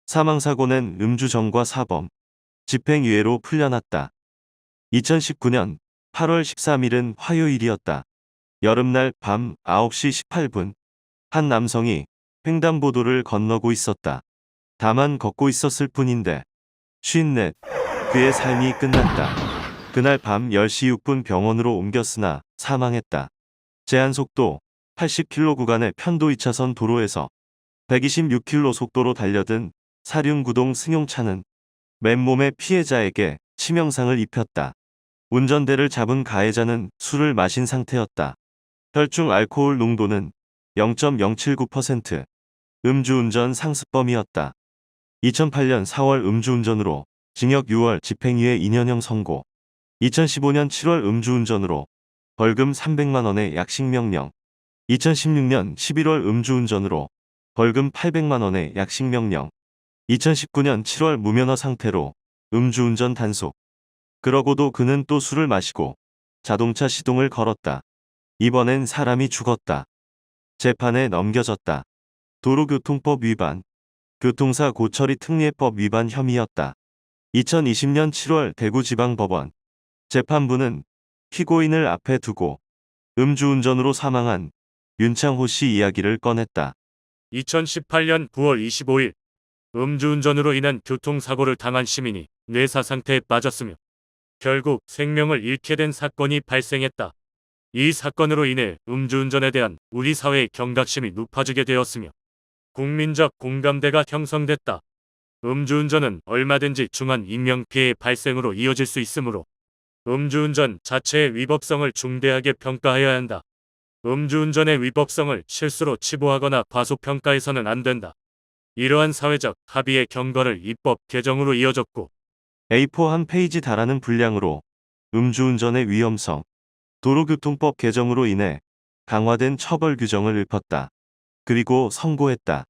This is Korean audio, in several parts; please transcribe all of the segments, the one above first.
사망사고는 음주정과 사범, 집행유예로 풀려났다. 2019년 8월 13일은 화요일이었다. 여름날 밤 9시 18분, 한 남성이 횡단보도를 건너고 있었다. 다만 걷고 있었을 뿐인데 54, 그의 삶이 끝났다. 그날 밤 10시 6분 병원으로 옮겼으나 사망했다. 제한속도 80km 구간의 편도 2차선 도로에서 126km 속도로 달려든 사륜구동 승용차는 맨몸의 피해자에게 치명상을 입혔다. 운전대를 잡은 가해자는 술을 마신 상태였다. 혈중 알코올 농도는 0.079%, 음주운전 상습범이었다. 2008년 4월 음주운전으로 징역 6월 집행유예 2년형 선고. 2015년 7월 음주운전으로 벌금 300만 원의 약식명령. 2016년 11월 음주운전으로 벌금 800만 원의 약식명령. 2019년 7월 무면허 상태로 음주운전 단속. 그러고도 그는 또 술을 마시고 자동차 시동을 걸었다. 이번엔 사람이 죽었다. 재판에 넘겨졌다. 도로교통법 위반, 교통사 고처리 특례법 위반 혐의였다. 2020년 7월 대구지방법원 재판부는 피고인을 앞에 두고 음주운전으로 사망한 윤창호 씨 이야기를 꺼냈다. 2018년 9월 25일 음주운전으로 인한 교통사고를 당한 시민이 뇌사 상태에 빠졌으며 결국 생명을 잃게 된 사건이 발생했다. 이 사건으로 인해 음주운전에 대한 우리 사회의 경각심이 높아지게 되었으며 국민적 공감대가 형성됐다. 음주운전은 얼마든지 중한 인명피해의 발생으로 이어질 수 있으므로 음주운전 자체의 위법성을 중대하게 평가해야 한다. 음주운전의 위법성을 실수로 치부하거나 과소평가해서는 안 된다. 이러한 사회적 합의의 경과를 입법 개정으로 이어졌고 A4 한 페이지 달하는 분량으로 음주운전의 위험성, 도로교통법 개정으로 인해 강화된 처벌 규정을 읊었다. 그리고 선고했다.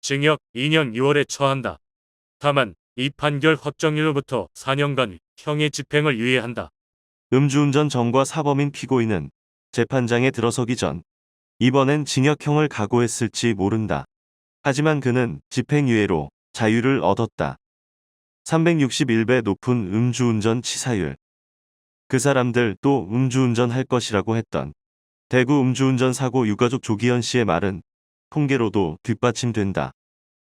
징역 2년 6월에 처한다. 다만 이 판결 확정일로부터 4년간 형의 집행을 유예한다. 음주운전 정과 사범인 피고인은 재판장에 들어서기 전 이번엔 징역형을 각오했을지 모른다. 하지만 그는 집행유예로 자유를 얻었다. 361배 높은 음주운전 치사율. 그 사람들 또 음주운전 할 것이라고 했던 대구 음주운전 사고 유가족 조기현 씨의 말은 통계로도 뒷받침된다.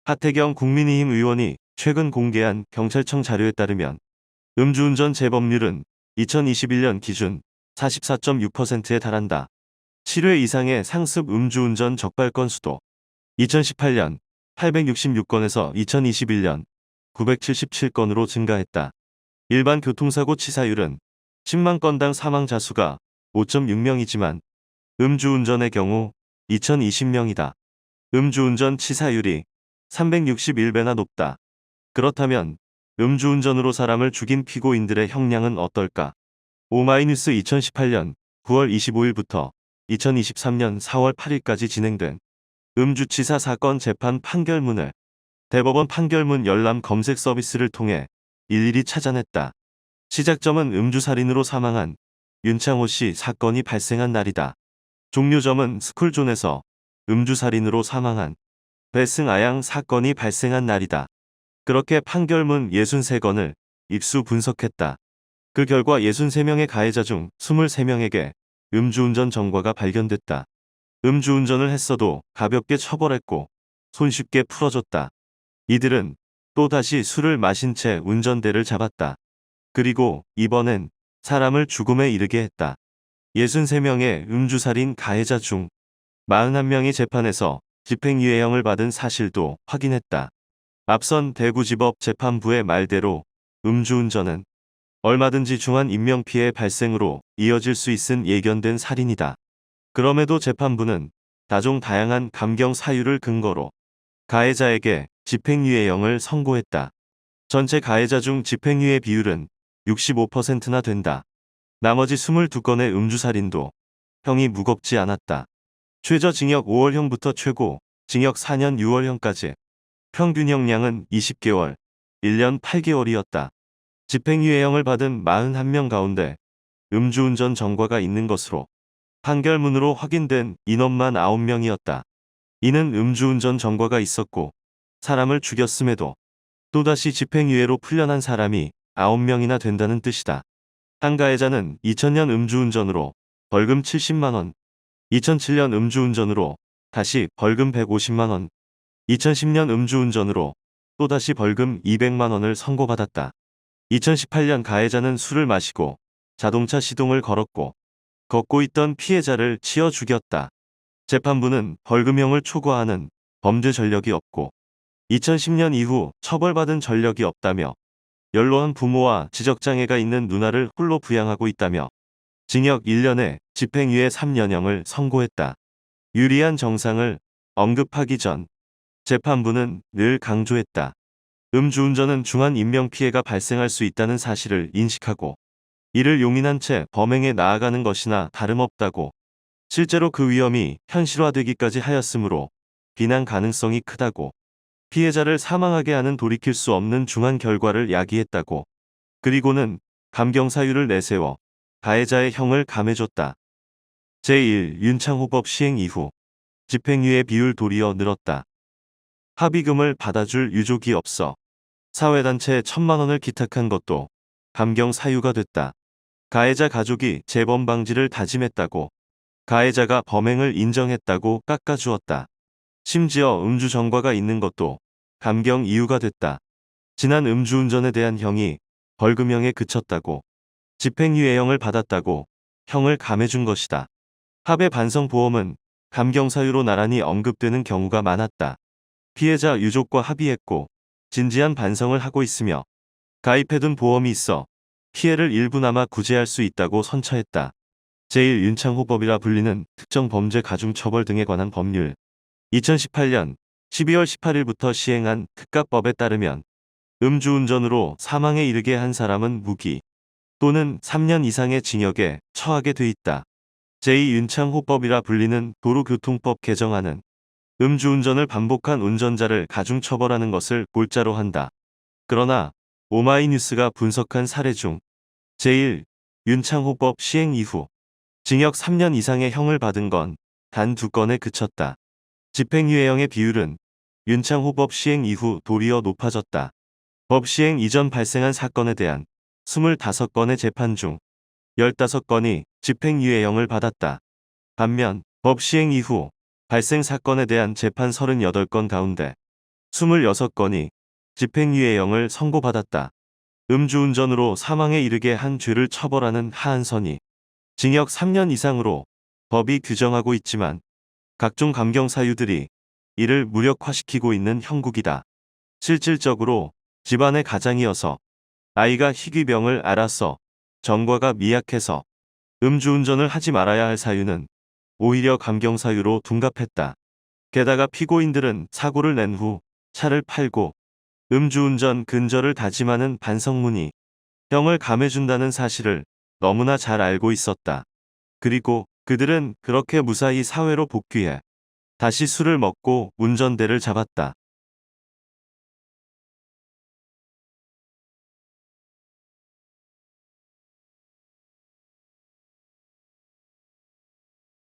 하태경 국민의힘 의원이 최근 공개한 경찰청 자료에 따르면 음주운전 재범률은 2021년 기준 44.6%에 달한다. 7회 이상의 상습 음주운전 적발 건수도 2018년 866건에서 2021년 977건으로 증가했다. 일반 교통사고 치사율은 10만 건당 사망자 수가 5.6명이지만 음주운전의 경우 2020명이다. 음주운전 치사율이 361배나 높다. 그렇다면 음주운전으로 사람을 죽인 피고인들의 형량은 어떨까? 오마이뉴스 2018년 9월 25일부터 2023년 4월 8일까지 진행된 음주치사 사건 재판 판결문을 대법원 판결문 열람 검색 서비스를 통해 일일이 찾아냈다. 시작점은 음주살인으로 사망한 윤창호 씨 사건이 발생한 날이다. 종료점은 스쿨존에서 음주살인으로 사망한 배승아양 사건이 발생한 날이다. 그렇게 판결문 63건을 입수 분석했다. 그 결과 63명의 가해자 중 23명에게 음주운전 정과가 발견됐다. 음주운전을 했어도 가볍게 처벌했고 손쉽게 풀어줬다. 이들은 또다시 술을 마신 채 운전대를 잡았다. 그리고 이번엔 사람을 죽음에 이르게 했다. 63명의 음주살인 가해자 중 41명이 재판에서 집행유예형을 받은 사실도 확인했다. 앞선 대구지법 재판부의 말대로 음주운전은 얼마든지 중한 인명피해 발생으로 이어질 수 있은 예견된 살인이다. 그럼에도 재판부는 다종 다양한 감경 사유를 근거로 가해자에게 집행유예형을 선고했다. 전체 가해자 중 집행유예 비율은 65%나 된다. 나머지 22건의 음주살인도 형이 무겁지 않았다. 최저 징역 5월형부터 최고 징역 4년 6월형까지 평균 형량은 20개월, 1년 8개월이었다. 집행유예형을 받은 41명 가운데 음주운전 정과가 있는 것으로 판결문으로 확인된 인원만 9명이었다. 이는 음주운전 정과가 있었고 사람을 죽였음에도 또다시 집행유예로 풀려난 사람이 9명이나 된다는 뜻이다. 한 가해자는 2000년 음주운전으로 벌금 70만 원, 2007년 음주운전으로 다시 벌금 150만 원, 2010년 음주운전으로 또다시 벌금 200만 원을 선고받았다. 2018년 가해자는 술을 마시고 자동차 시동을 걸었고 걷고 있던 피해자를 치어 죽였다. 재판부는 벌금형을 초과하는 범죄 전력이 없고 2010년 이후 처벌받은 전력이 없다며 연로한 부모와 지적장애가 있는 누나를 홀로 부양하고 있다며 징역 1년에 집행유예 3년형을 선고했다. 유리한 정상을 언급하기 전 재판부는 늘 강조했다. 음주운전은 중한 인명피해가 발생할 수 있다는 사실을 인식하고 이를 용인한 채 범행에 나아가는 것이나 다름없다고, 실제로 그 위험이 현실화되기까지 하였으므로 비난 가능성이 크다고, 피해자를 사망하게 하는 돌이킬 수 없는 중한 결과를 야기했다고, 그리고는 감경사유를 내세워 가해자의 형을 감해줬다. 제1 윤창호법 시행 이후 집행유예 비율 도리어 늘었다. 합의금을 받아줄 유족이 없어 사회단체에 1000만 원을 기탁한 것도 감경사유가 됐다. 가해자 가족이 재범 방지를 다짐했다고, 가해자가 범행을 인정했다고 깎아주었다. 심지어 음주 전과가 있는 것도 감경 이유가 됐다. 지난 음주운전에 대한 형이 벌금형에 그쳤다고, 집행유예형을 받았다고 형을 감해준 것이다. 합의 반성보험은 감경사유로 나란히 언급되는 경우가 많았다. 피해자 유족과 합의했고 진지한 반성을 하고 있으며 가입해둔 보험이 있어 피해를 일부나마 구제할 수 있다고 선처했다. 제1 윤창호법이라 불리는 특정 범죄 가중처벌 등에 관한 법률, 2018년 12월 18일부터 시행한 특가법에 따르면 음주운전으로 사망에 이르게 한 사람은 무기 또는 3년 이상의 징역에 처하게 돼 있다. 제2 윤창호법이라 불리는 도로교통법 개정안은 음주운전을 반복한 운전자를 가중처벌하는 것을 골자로 한다. 그러나 오마이뉴스가 분석한 사례 중 제1 윤창호법 시행 이후 징역 3년 이상의 형을 받은 건 단 2건에 그쳤다. 집행유예형의 비율은 윤창호법 시행 이후 도리어 높아졌다. 법 시행 이전 발생한 사건에 대한 25건의 재판 중 15건이 집행유예형을 받았다. 반면 법 시행 이후 발생 사건에 대한 재판 38건 가운데 26건이 집행유예형을 선고받았다. 음주운전으로 사망에 이르게 한 죄를 처벌하는 하한선이 징역 3년 이상으로 법이 규정하고 있지만 각종 감경사유들이 이를 무력화시키고 있는 형국이다. 실질적으로 집안의 가장이어서 아이가 희귀병을 앓아서 전과가 미약해서 음주운전을 하지 말아야 할 사유는 오히려 감경사유로 둔갑했다. 게다가 피고인들은 사고를 낸 후 차를 팔고 음주운전 근절을 다짐하는 반성문이 형을 감해준다는 사실을 너무나 잘 알고 있었다. 그리고 그들은 그렇게 무사히 사회로 복귀해 다시 술을 먹고 운전대를 잡았다.